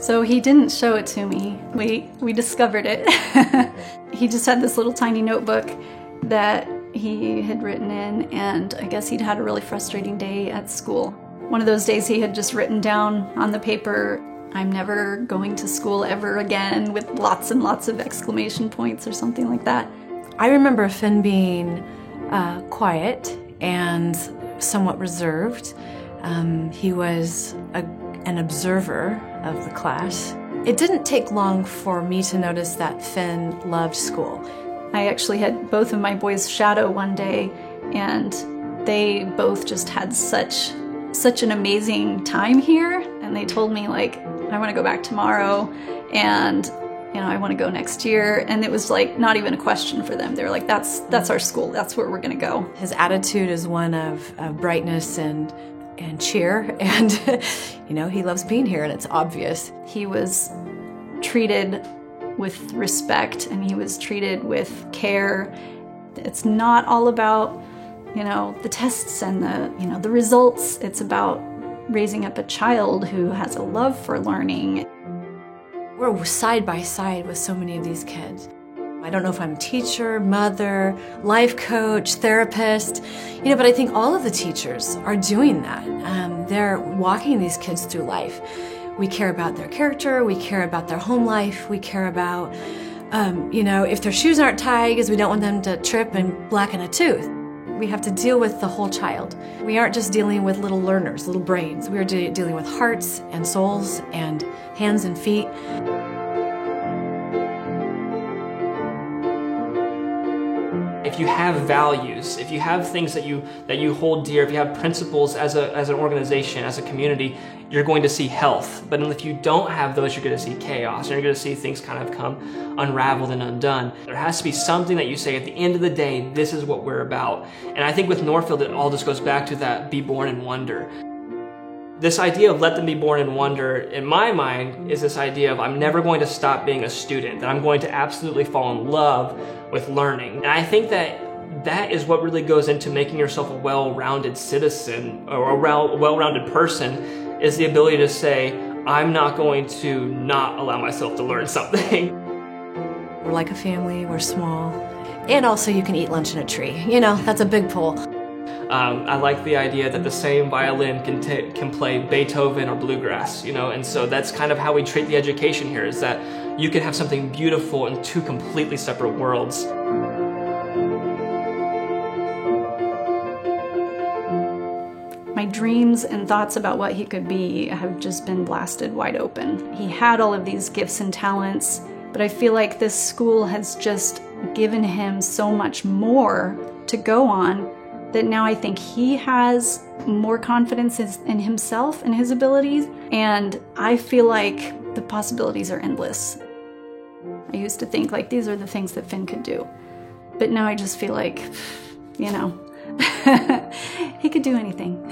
So he didn't show it to me. We discovered it. He just had this little tiny notebook that he had written in, and I guess he'd had a really frustrating day at school. One of those days he had just written down on the paper, "I'm never going to school ever again," with lots and lots of exclamation points or something like that. I remember Finn being quiet and somewhat reserved. He was an observer of the class. It didn't take long for me to notice that Finn loved school. I actually had both of my boys shadow one day, and they both just had such an amazing time here, and they told me, like, I want to go back tomorrow, and I want to go next year. And it was like not even a question for them. They were like, that's our school, that's where we're going to go. His attitude is one of brightness and cheer, and he loves being here, and it's obvious. He was treated with respect, and he was treated with care. It's not all about the tests and the results. It's about raising up a child who has a love for learning. We're side by side with so many of these kids. I don't know if I'm a teacher, mother, life coach, therapist, but I think all of the teachers are doing that. They're walking these kids through life. We care about their character, we care about their home life, we care about, if their shoes aren't tied because we don't want them to trip and blacken a tooth. We have to deal with the whole child. We aren't just dealing with little learners, little brains. We are dealing with hearts and souls and hands and feet. If you have values, if you have things that you hold dear, if you have principles as an organization, as a community, you're going to see health. But if you don't have those, you're going to see chaos, and you're going to see things kind of come unraveled and undone. There has to be something that you say at the end of the day, this is what we're about. And I think with Northfield, it all just goes back to that be born in wonder. This idea of let them be born in wonder, in my mind, is this idea of I'm never going to stop being a student, that I'm going to absolutely fall in love with learning. And I think that is what really goes into making yourself a well-rounded citizen or a well-rounded person, is the ability to say, I'm not going to not allow myself to learn something. We're like a family, we're small, and also you can eat lunch in a tree. That's a big pull. I like the idea that the same violin can play Beethoven or bluegrass, and so that's kind of how we treat the education here, is that you can have something beautiful in two completely separate worlds. My dreams and thoughts about what he could be have just been blasted wide open. He had all of these gifts and talents, but I feel like this school has just given him so much more to go on, that now I think he has more confidence in himself and his abilities, and I feel like the possibilities are endless. I used to think like these are the things that Finn could do, but now I just feel like, he could do anything.